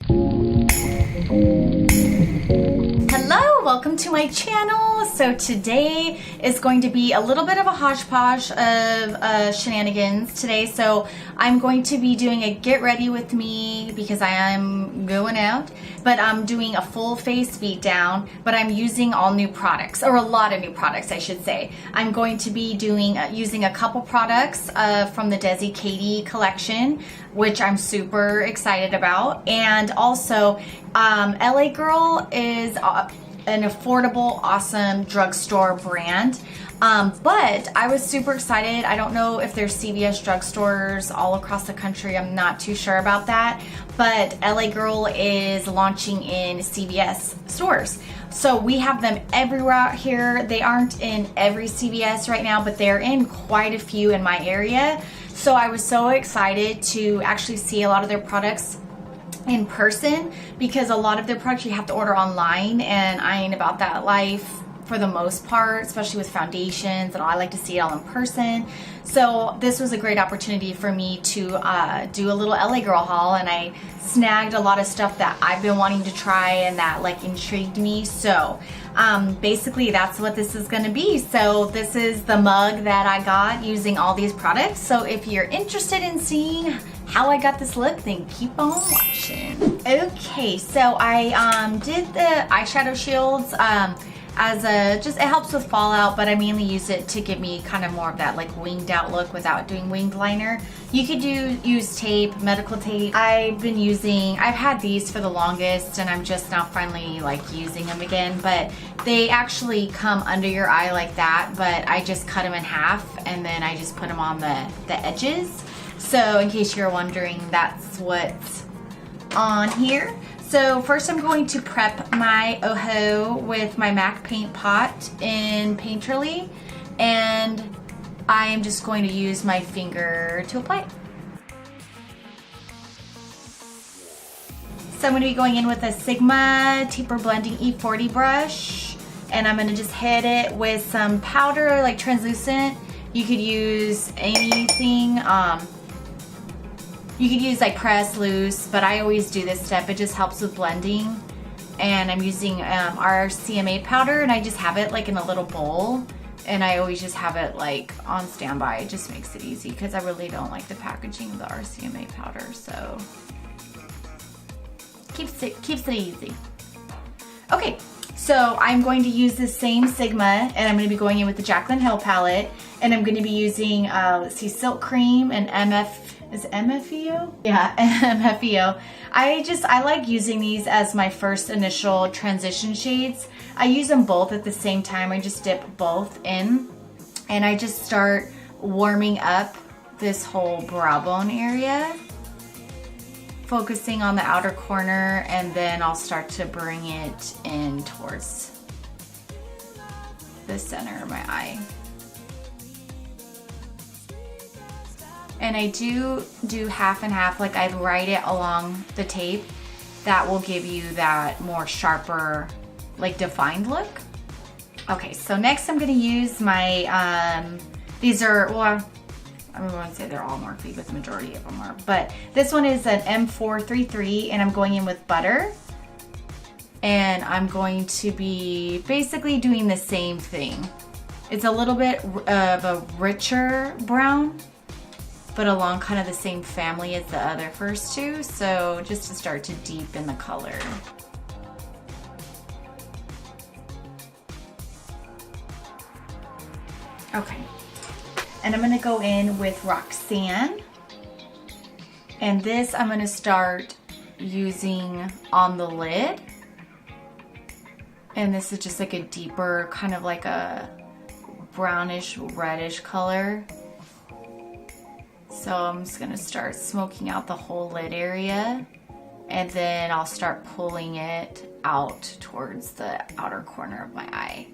Hello, welcome to my channel. So today is going to be a little bit of a hodgepodge of shenanigans today. So I'm going to be doing a get ready with me because I am going out, but I'm doing a full face beat down, but I'm using all new products, or a lot of new products I should say. I'm going to be doing using a couple products from the DesixKaty collection, which I'm super excited about. And also LA Girl is an affordable, awesome drugstore brand. But I was super excited. I don't know if there's CVS drugstores all across the country. I'm not too sure about that. But LA Girl is launching in CVS stores. So we have them everywhere out here. They aren't in every CVS right now, but they're in quite a few in my area. So I was so excited to actually see a lot of their products in person, because a lot of their products you have to order online, and I ain't about that life for the most part, especially with foundations, and I like to see it all in person. So this was a great opportunity for me to do a little LA Girl haul, and I snagged a lot of stuff that I've been wanting to try and that like intrigued me. So basically that's what this is going to be. So this is the mug that I got using all these products. So if you're interested in seeing how I got this look, then keep on watching. Okay, so I did the eyeshadow shields as a, just, it helps with fallout, but I mainly use it to give me kind of more of that like winged out look without doing winged liner. You could use tape, medical tape. I've had these for the longest, and I'm just now finally like using them again, but they actually come under your eye like that, but I just cut them in half and then I just put them on the edges. So in case you're wondering, that's what's on here. So first I'm going to prep my Ojo with my MAC paint pot in Painterly, and I am just going to use my finger to apply it. So I'm going to be going in with a Sigma Taper Blending E40 brush, and I'm going to just hit it with some powder, like translucent. You could use anything. You could use like press, loose, but I always do this step. It just helps with blending. And I'm using our CMA powder, and I just have it like in a little bowl. And I always just have it like on standby. It just makes it easy because I really don't like the packaging of the RCMA powder, so keeps it easy. Okay, so I'm going to use the same Sigma, and I'm going to be going in with the Jaclyn Hill palette, and I'm going to be using let's see, Silk Cream and MFEO? Yeah, MFEO. I like using these as my first initial transition shades. I use them both at the same time. I just dip both in, and I just start warming up this whole brow bone area, focusing on the outer corner, and then I'll start to bring it in towards the center of my eye. And I do half and half, like I write it along the tape. That will give you that more sharper, like defined look. Okay, so next I'm gonna use my, these are, well, I'm going to say they're all Morphe, but the majority of them are. But this one is an M433, and I'm going in with butter. And I'm going to be basically doing the same thing. It's a little bit of a richer brown, but along kind of the same family as the other first two. So just to start to deepen the color. Okay. And I'm gonna go in with Roxanne. And this I'm gonna start using on the lid. And this is just like a deeper, kind of like a brownish, reddish color. So I'm just gonna start smoking out the whole lid area, and then I'll start pulling it out towards the outer corner of my eye.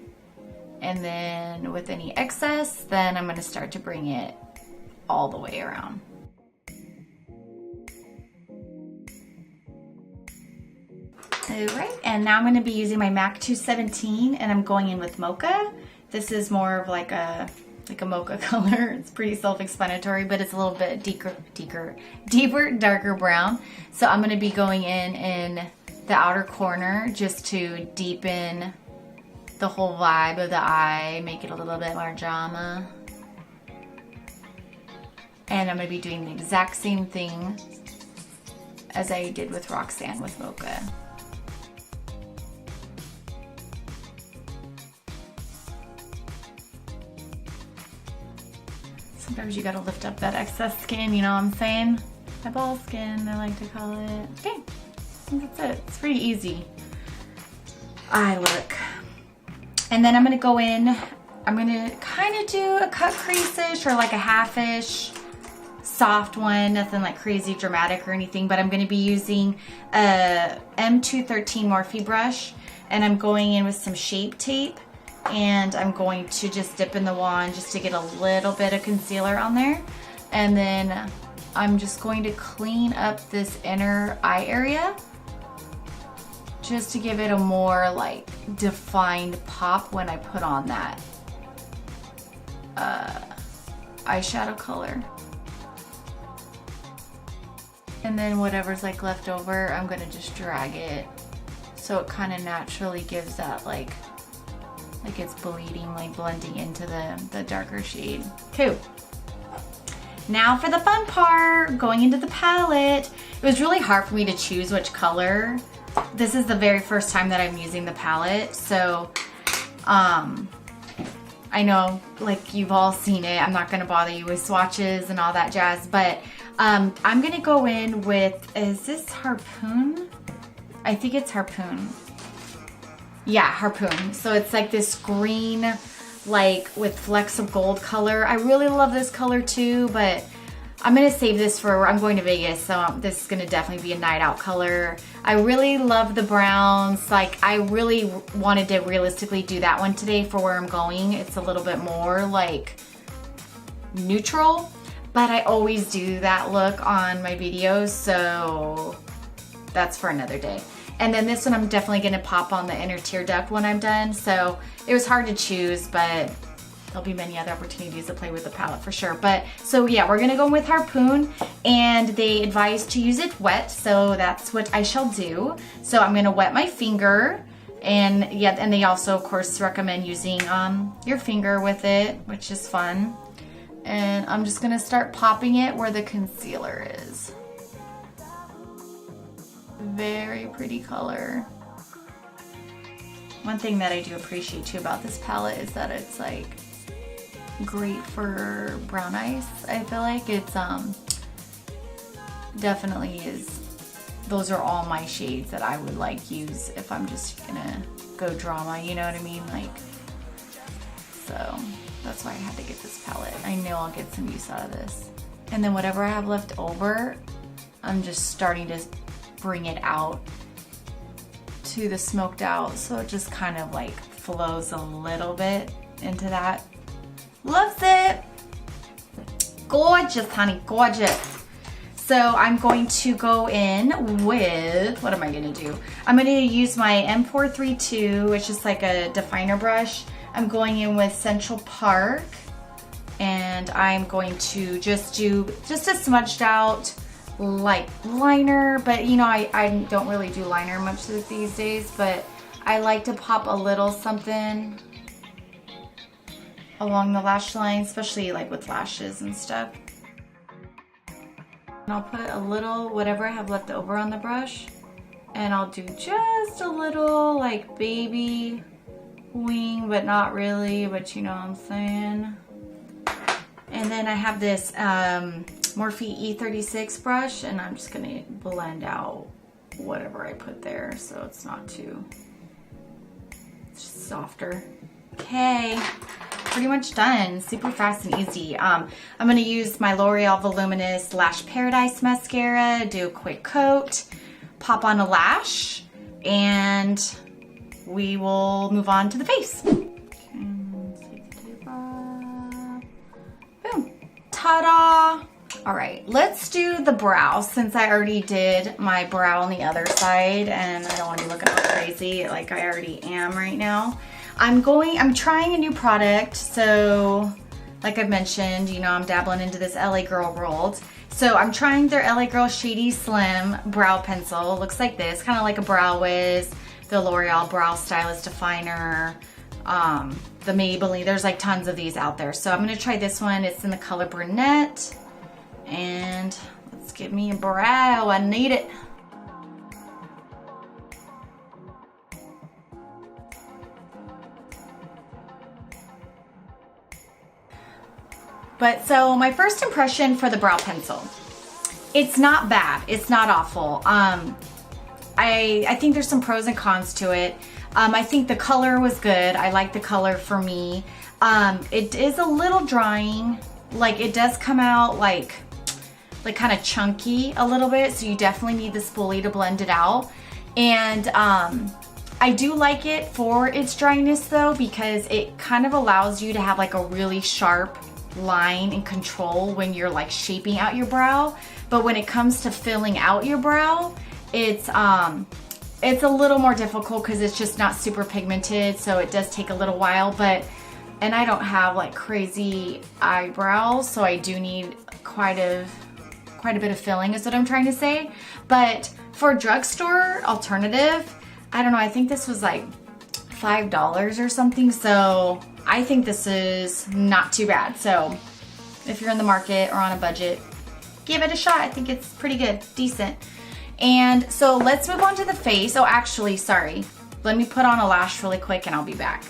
And then with any excess, then I'm gonna start to bring it all the way around. Alright, and now I'm gonna be using my MAC 217, and I'm going in with Mocha. This is more of like a like a mocha color. It's pretty self-explanatory, but it's a little bit deeper, darker brown. So I'm gonna be going in the outer corner just to deepen the whole vibe of the eye, make it a little bit more drama. And I'm gonna be doing the exact same thing as I did with Roxanne with Mocha. Sometimes you gotta lift up that excess skin, you know what I'm saying? Eyeball skin, I like to call it. Okay, I think that's it. It's pretty easy. Eye look. And then I'm gonna go in, I'm gonna kind of do a cut crease-ish or like a half-ish soft one, nothing like crazy dramatic or anything, but I'm gonna be using a M213 Morphe brush, and I'm going in with some Shape Tape, and I'm going to just dip in the wand just to get a little bit of concealer on there. And then I'm just going to clean up this inner eye area just to give it a more like defined pop when I put on that eyeshadow color. And then whatever's like left over, I'm gonna just drag it so it kind of naturally gives that like it's bleeding, like blending into the darker shade. Cool. Now for the fun part, going into the palette. It was really hard for me to choose which color. This is the very first time that I'm using the palette, so I know like you've all seen it. I'm not gonna bother you with swatches and all that jazz, but I'm gonna go in with, is this Harpoon? I think it's Harpoon. Yeah, Harpoon. So it's like this green, like with flecks of gold color. I really love this color too, but I'm gonna save this for, I'm going to Vegas, so this is gonna definitely be a night out color. I really love the browns. Like I really wanted to realistically do that one today for where I'm going. It's a little bit more like neutral, but I always do that look on my videos, so that's for another day. And then this one I'm definitely gonna pop on the inner tear duct when I'm done. So it was hard to choose, but there'll be many other opportunities to play with the palette for sure. But so yeah, we're gonna go with Harpoon, and they advise to use it wet, so that's what I shall do. So I'm gonna wet my finger, and yeah, and they also of course recommend using your finger with it, which is fun. And I'm just gonna start popping it where the concealer is. Very pretty color. One thing that I do appreciate too about this palette is that it's like great for brown eyes. I feel like it's definitely is, those are all my shades that I would like use if I'm just gonna go drama, you know what I mean? Like, so that's why I had to get this palette. I know I'll get some use out of this. And then whatever I have left over, I'm just starting to bring it out to the smoked out, so it just kind of like flows a little bit into that. Loves it. Gorgeous, honey, gorgeous. So I'm going to go in with, what am I gonna do? I'm gonna use my M432, which is like a definer brush. I'm going in with Central Park, and I'm going to just do just a smudged out like liner, but you know, I don't really do liner much these days, but I like to pop a little something along the lash line, especially like with lashes and stuff. And I'll put a little, whatever I have left over on the brush, and I'll do just a little like baby wing, but not really, but you know what I'm saying. And then I have this Morphe E36 brush, and I'm just gonna blend out whatever I put there so it's not too, it's just softer. Okay, pretty much done. Super fast and easy. I'm gonna use my L'Oreal Voluminous Lash Paradise mascara, do a quick coat, pop on a lash, and we will move on to the face. Boom. Ta-da! All right, let's do the brow, since I already did my brow on the other side and I don't want to be looking all crazy like I already am right now. I'm trying a new product, so like I've mentioned, you know, I'm dabbling into this LA Girl world. So I'm trying their LA Girl Shady Slim Brow Pencil. It looks like this, kind of like a Brow Wiz, the L'Oreal Brow Stylist Definer, the Maybelline. There's like tons of these out there. So I'm gonna try this one. It's in the color Brunette. And let's give me a brow, I need it. But so my first impression for the brow pencil, it's not bad, it's not awful. I think there's some pros and cons to it. I think the color was good. I like the color for me. It is a little drying. Like it does come out like kind of chunky a little bit. So you definitely need the spoolie to blend it out. And I do like it for its dryness though, because it kind of allows you to have like a really sharp line and control when you're like shaping out your brow. But when it comes to filling out your brow, it's a little more difficult because it's just not super pigmented, so it does take a little while. And I don't have like crazy eyebrows, so I do need quite a bit of filling is what I'm trying to say. But for a drugstore alternative, I don't know, I think this was like $5 or something, so I think this is not too bad. So if you're in the market or on a budget, give it a shot. I think it's pretty good, decent. And so let's move on to the face. Oh, actually, sorry. Let me put on a lash really quick and I'll be back.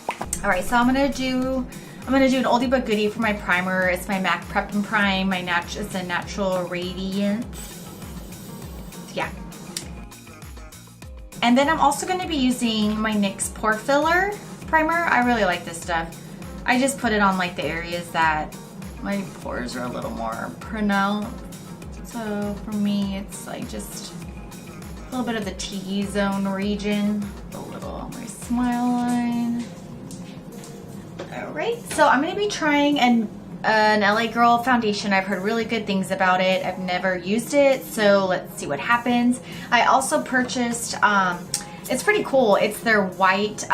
All right, so I'm gonna do an oldie but goodie for my primer. It's my MAC Prep and Prime. It's a natural radiance. Yeah. And then I'm also gonna be using my NYX Pore Filler primer. I really like this stuff. I just put it on like the areas that my pores are a little more pronounced. So for me, it's like just a little bit of the T-zone region, a little on my smile line. All right, so I'm gonna be trying an LA Girl foundation. I've heard really good things about it. I've never used it, so let's see what happens. I also purchased, it's pretty cool. It's their white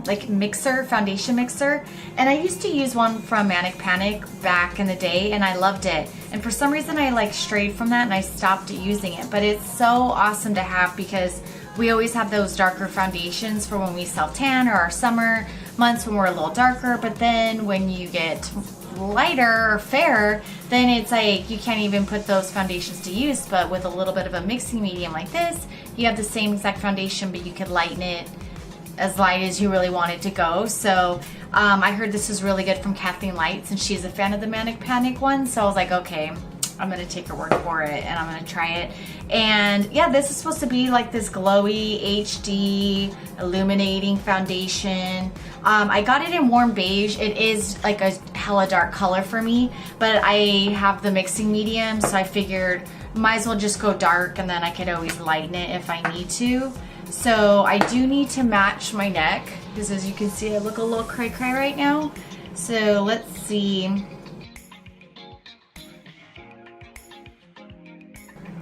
like mixer, foundation mixer. And I used to use one from Manic Panic back in the day and I loved it. And for some reason I like strayed from that and I stopped using it. But it's so awesome to have because we always have those darker foundations for when we self-tan or our summer months when we're a little darker. But then when you get lighter or fairer, then it's like you can't even put those foundations to use. But with a little bit of a mixing medium like this, you have the same exact foundation, but you could lighten it as light as you really want it to go. So I heard this was really good from Kathleen Lights, and she's a fan of the Manic Panic one. So I was like, okay, I'm gonna take her word for it and I'm gonna try it. And yeah, this is supposed to be like this glowy HD illuminating foundation. I got it in warm beige. It is like a hella dark color for me, but I have the mixing medium, so I figured might as well just go dark and then I could always lighten it if I need to. So I do need to match my neck because as you can see I look a little cray cray right now. So let's see.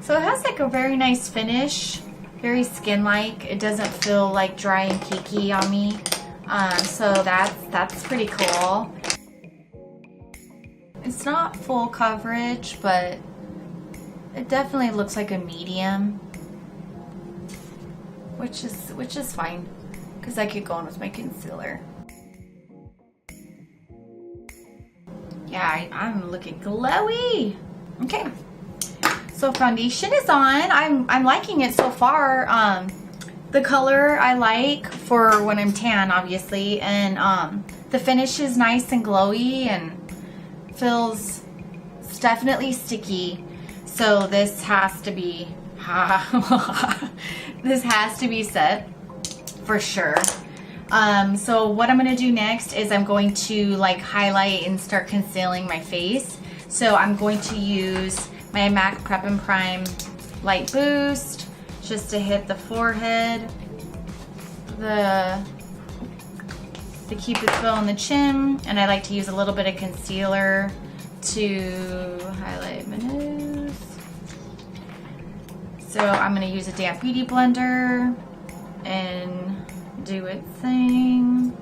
So it has like a very nice finish, very skin-like. It doesn't feel like dry and cakey on me. So that's pretty cool. It's not full coverage, but it definitely looks like a medium, which is fine because I could go in with my concealer. Yeah, I'm looking glowy. Okay. So foundation is on. I'm liking it so far. The color I like for when I'm tan, obviously, and the finish is nice and glowy and feels, it's definitely sticky. So this has to be this has to be set for sure. So what I'm gonna do next is I'm going to like highlight and start concealing my face. So I'm going to use my MAC Prep and Prime Light Boost just to hit the forehead, the cupid's bow and the chin, and I like to use a little bit of concealer to highlight my nose. So I'm going to use a damp beauty blender and do its thing.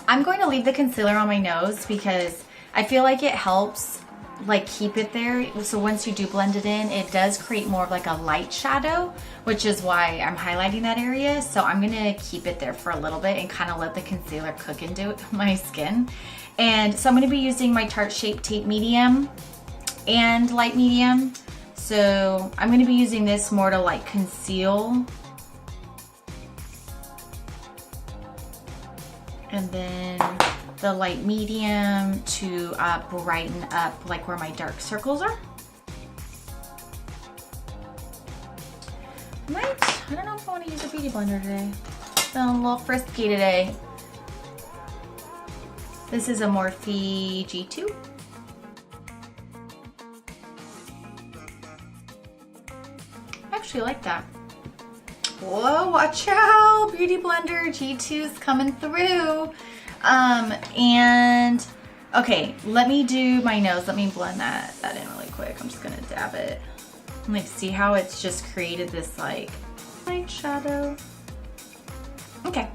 I'm going to leave the concealer on my nose because I feel like it helps like keep it there. So once you do blend it in, it does create more of like a light shadow, which is why I'm highlighting that area. So I'm gonna keep it there for a little bit and kind of let the concealer cook into my skin. And so I'm gonna be using my Tarte Shape Tape Medium and Light Medium. So I'm gonna be using this more to like conceal. And then the light medium to brighten up like where my dark circles are. I don't know if I want to use a beauty blender today. Feeling a little frisky today. This is a Morphe G2. I actually like that. Whoa, watch out! Beauty blender G2's coming through. And okay, let me do my nose. Let me blend that in really quick. I'm just gonna dab it. And like see how it's just created this like light shadow. Okay.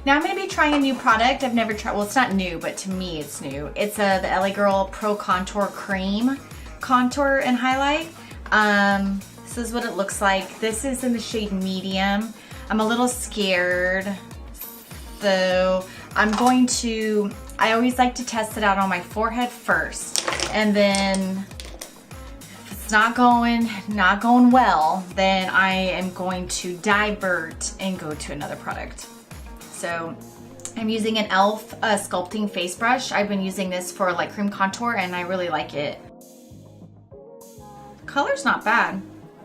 Now I'm gonna be trying a new product. I've never tried, well it's not new, but to me it's new. It's the LA Girl Pro Contour Cream Contour and Highlight. This is what it looks like. This is in the shade medium. I'm a little scared. So I'm going to, I always like to test it out on my forehead first. And then if it's not going well, then I am going to divert and go to another product. So I'm using an e.l.f. sculpting face brush. I've been using this for like cream contour and I really like it. The color's not bad.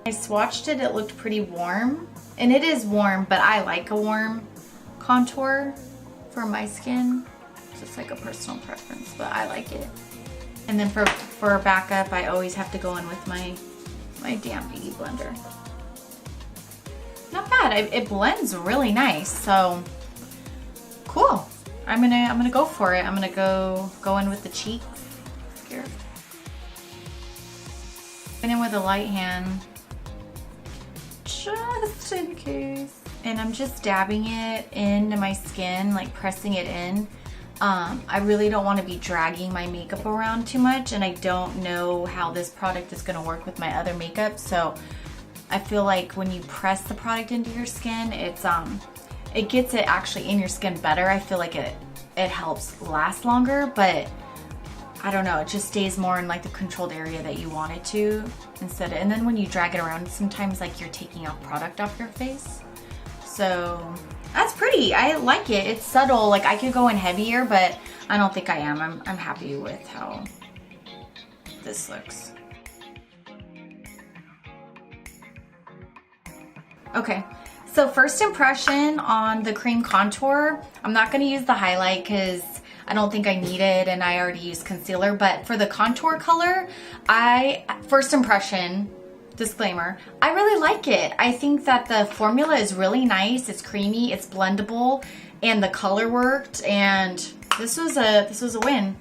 I swatched it, it looked pretty warm. And it is warm, but I like a warm contour for my skin. It's just like a personal preference, but I like it. And then for backup, I always have to go in with my damn beauty blender. Not bad, it blends really nice, so cool. I'm gonna go for it. I'm gonna go in with the cheeks here. And in with a light hand, just in case. And I'm just dabbing it into my skin, like pressing it in. I really don't want to be dragging my makeup around too much, and I don't know how this product is going to work with my other makeup, so I feel like when you press the product into your skin, it gets it actually in your skin better. I feel like it helps last longer, but I don't know, it just stays more in like the controlled area that you want it to instead of, and then when you drag it around, sometimes like you're taking off product off your face. So that's pretty. I like it. It's subtle. Like I could go in heavier, but I don't think I am. I'm happy with how this looks. Okay, so first impression on the cream contour. I'm not going to use the highlight because I don't think I need it and I already used concealer, but for the contour color, first impression, disclaimer, I really like it. I think that the formula is really nice. It's creamy, it's blendable, and the color worked, and this was a win.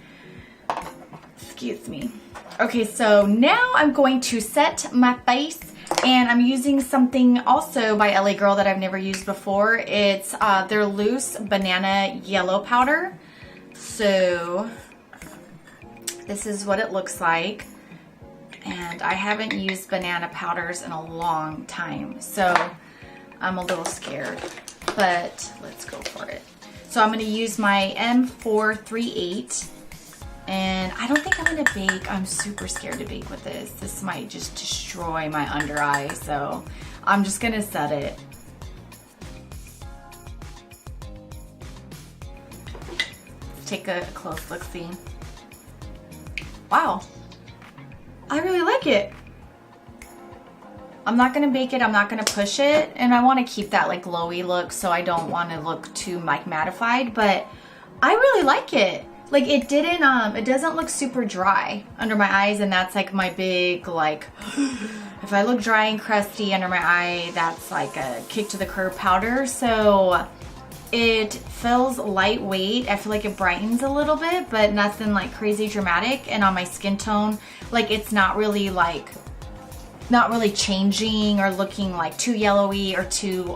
Excuse me. Okay, so now I'm going to set my face, and I'm using something also by LA Girl that I've never used before. It's their loose banana yellow powder. So this is what it looks like. And I haven't used banana powders in a long time, so I'm a little scared, but let's go for it. So I'm gonna use my M438, and I don't think I'm gonna bake. I'm super scared to bake with this. This might just destroy my under eye, so I'm just gonna set it. Let's take a close look-see. Wow. I really like it. I'm not gonna bake it, I'm not gonna push it, and I wanna keep that like glowy look, so I don't wanna look too like mattified, but I really like it. Like it doesn't look super dry under my eyes, and that's like my big like, if I look dry and crusty under my eye, that's like a kick to the curb powder. So it feels lightweight. I feel like it brightens a little bit, but nothing like crazy dramatic. And on my skin tone, like it's not really changing or looking like too yellowy or too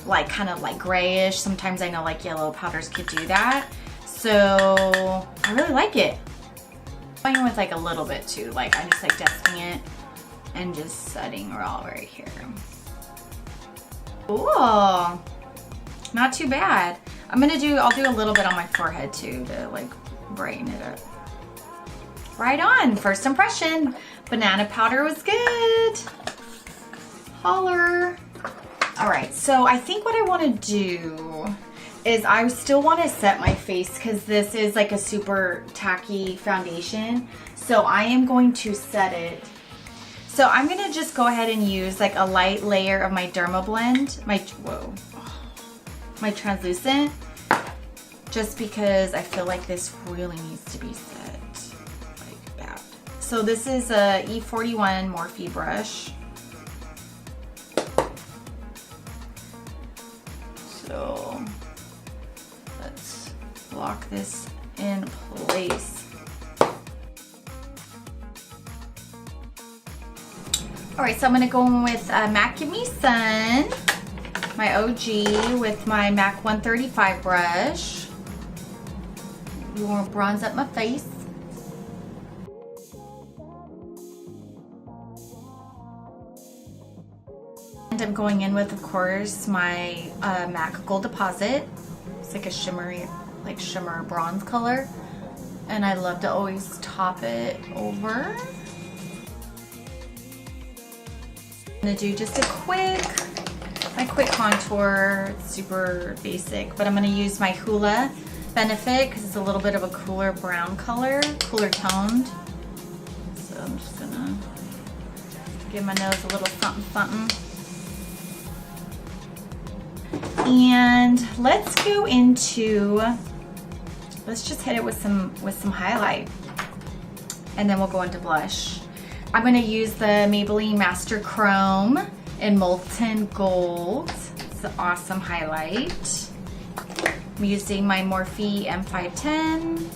like kind of like grayish. Sometimes I know like yellow powders could do that. So I really like it. I'm going with like a little bit too. Like I'm just like dusting it and just setting raw right here. Ooh, not too bad. I'll do a little bit on my forehead too to like brighten it up. Right on, first impression. Banana powder was good. Holler. All right, so I think what I wanna do is I still wanna set my face because this is like a super tacky foundation. So I am going to set it. So I'm gonna just go ahead and use like a light layer of my Derma Blend, my translucent, just because I feel like this really needs to be set like that. So this is a E41 Morphe brush. So let's lock this in place. All right, so I'm gonna go in with MAC Give Me Sun, my OG, with my MAC 135 brush. You want to bronze up my face. And I'm going in with, of course, my MAC Gold Deposit. It's like a shimmer bronze color. And I love to always top it over. I'm gonna do just a quick contour. It's super basic, but I'm gonna use my Hoola Benefit because it's a little bit of a cooler brown color, cooler toned. So I'm just gonna give my nose a little something something. And let's just hit it with some highlight, and then we'll go into blush. I'm gonna use the Maybelline Master Chrome in Molten Gold. It's an awesome highlight. I'm using my Morphe M510.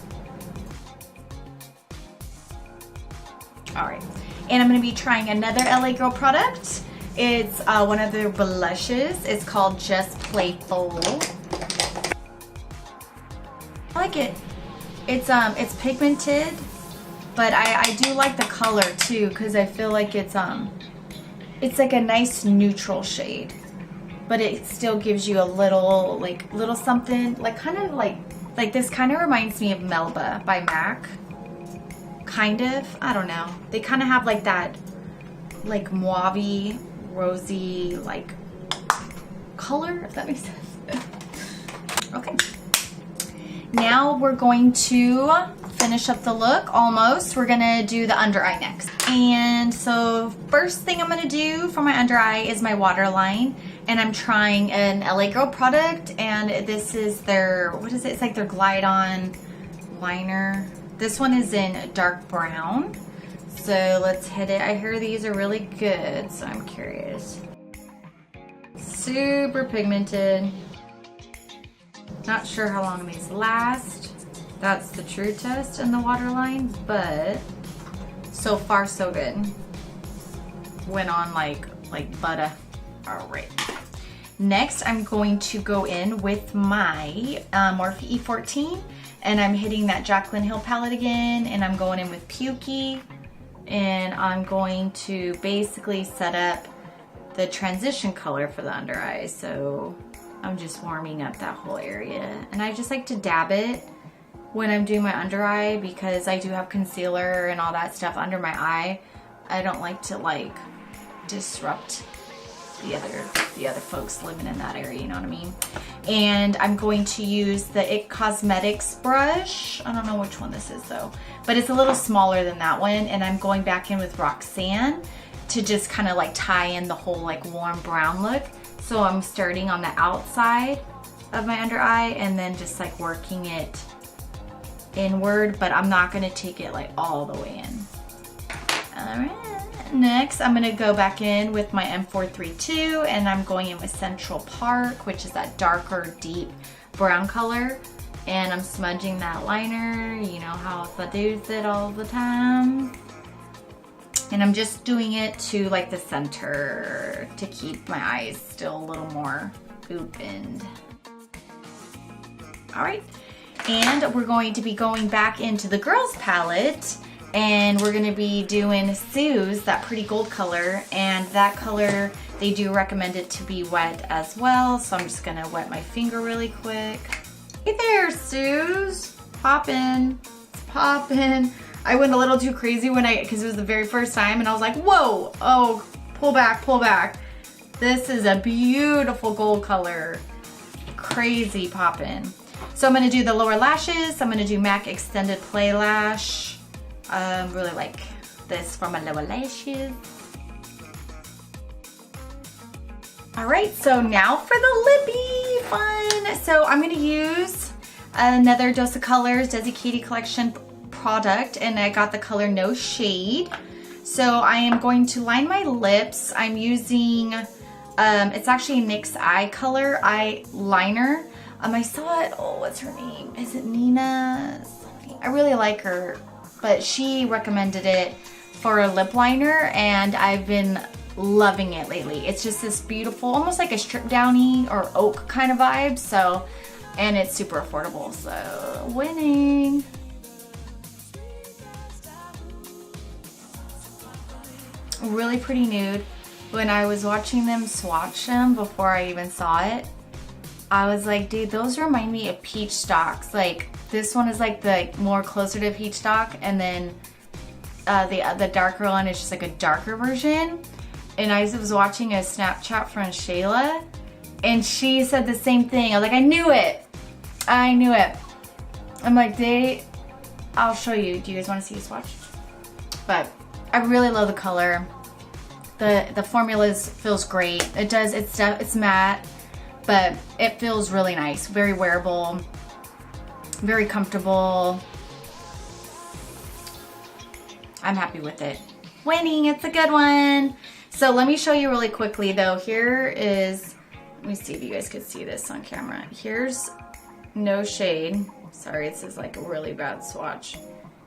All right, and I'm gonna be trying another LA Girl product. It's one of their blushes. It's called Just Playful. I like it. It's pigmented, but I do like the color too because I feel like it's like a nice neutral shade, but it still gives you a little something like kind of like this kind of reminds me of Melba by MAC. Kind of, I don't know. They kind of have like that like mauve-y, rosy like color, if that makes sense. Okay. Now we're going to finish up the look almost. We're gonna do the under eye next. And so first thing I'm gonna do for my under eye is my waterline. And I'm trying an LA Girl product, and this is their, what is it? It's like their Glide On liner. This one is in dark brown. So let's hit it. I hear these are really good, so I'm curious. Super pigmented. Not sure how long these last. That's the true test in the waterline, but so far so good. Went on like butter. All right. Next, I'm going to go in with my Morphe E14, and I'm hitting that Jaclyn Hill palette again, and I'm going in with Pukey, and I'm going to basically set up the transition color for the under eye. So I'm just warming up that whole area, and I just like to dab it when I'm doing my under eye because I do have concealer and all that stuff under my eye. I don't like to like disrupt the other folks living in that area, you know what I mean? And I'm going to use the IT Cosmetics brush. I don't know which one this is though, but it's a little smaller than that one, and I'm going back in with Roxanne to just kind of like tie in the whole like warm brown look. So I'm starting on the outside of my under eye and then just like working it inward, but I'm not gonna take it like all the way in. All right. Next, I'm gonna go back in with my M432, and I'm going in with Central Park, which is that darker, deep brown color. And I'm smudging that liner, you know how I do it all the time. And I'm just doing it to like the center to keep my eyes still a little more opened. All right, and we're going to be going back into the girls palette, and we're gonna be doing Sue's, that pretty gold color, and that color, they do recommend it to be wet as well, so I'm just gonna wet my finger really quick. Hey there, Sue's. Poppin', it's poppin'. I went a little too crazy because it was the very first time, and I was like, whoa, oh, pull back, pull back. This is a beautiful gold color. Crazy poppin'. So I'm gonna do the lower lashes. I'm gonna do MAC Extended Play Lash. Really like this for my lower lashes. All right, so now for the lippy fun. So I'm gonna use another Dose of Colors DesixKaty collection product, and I got the color No Shade. So I am going to line my lips. I'm using, it's actually NYX Eye Color eyeliner. I saw it, oh, what's her name? Is it Nina? I really like her, but she recommended it for a lip liner, and I've been loving it lately. It's just this beautiful, almost like a strip downy or oak kind of vibe. So, and it's super affordable, so winning. Really pretty nude. When I was watching them swatch them before I even saw it, I was like, dude, those remind me of peach stocks. Like, this one is like the more closer to peach stock, and then the darker one is just like a darker version. And I was watching a Snapchat from Shayla, and she said the same thing. I was like, I knew it. I knew it. I'm like, I'll show you. Do you guys want to see a swatch? But I really love the color. The formula feels great. It does. It's matte, but it feels really nice. Very wearable. Very comfortable. I'm happy with it. Winning. It's a good one. So let me show you really quickly though. Here is, let me see if you guys could see this on camera. Here's No Shade. Sorry, this is like a really bad swatch.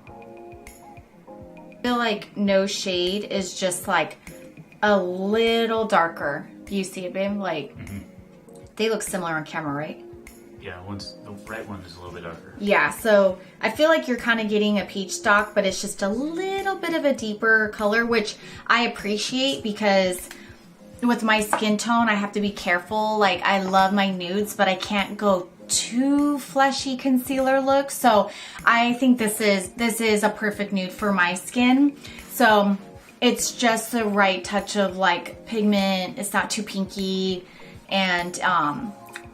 I feel like No Shade is just like a little darker. Do you see it, babe? Like, they look similar on camera, right? Yeah, the right one is a little bit darker. Yeah, so I feel like you're kind of getting a peach stock, but it's just a little bit of a deeper color, which I appreciate because with my skin tone, I have to be careful. Like, I love my nudes, but I can't go too fleshy concealer look. So I think this is a perfect nude for my skin. So it's just the right touch of like pigment. It's not too pinky, and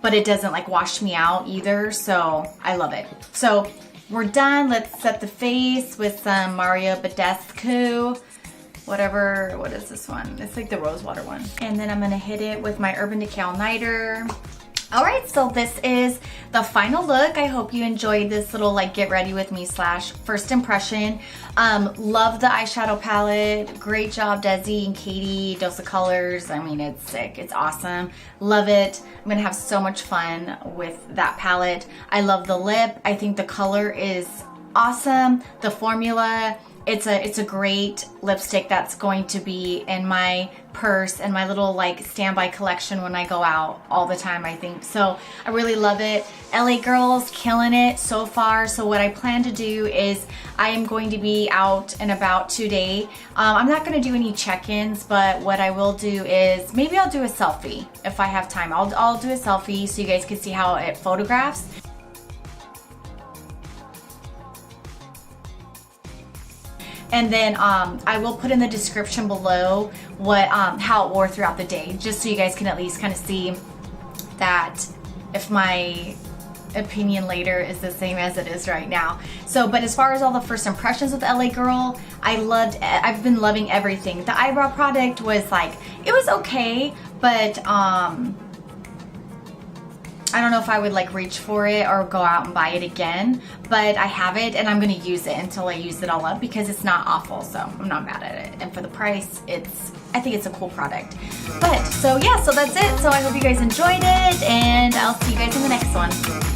but it doesn't like wash me out either, so I love it. So we're done. Let's set the face with some Mario Badescu, whatever, what is this one? It's like the rose water one. And then I'm gonna hit it with my Urban Decay All-Nighter. All right, so this is the final look. I hope you enjoyed this little like get ready with me / first impression. Love the eyeshadow palette. Great job, Desi and Katie. Dose of Colors. I mean, it's sick. It's awesome. Love it. I'm gonna have so much fun with that palette. I love the lip. I think the color is awesome. The formula. It's a great lipstick that's going to be in my purse and my little like standby collection when I go out all the time, I think. So I really love it. LA girls killing it so far. So what I plan to do is I am going to be out and about today. I'm not going to do any check-ins, but what I will do is maybe I'll do a selfie if I have time. I'll do a selfie so you guys can see how it photographs. And then I will put in the description below what how it wore throughout the day, just so you guys can at least kind of see that if my opinion later is the same as it is right now. So, but as far as all the first impressions with LA Girl, I've been loving everything. The eyebrow product was like, it was okay, but I don't know if I would like reach for it or go out and buy it again, but I have it and I'm gonna use it until I use it all up because it's not awful, so I'm not mad at it. And for the price, I think it's a cool product. But, so yeah, so that's it. So I hope you guys enjoyed it, and I'll see you guys in the next one.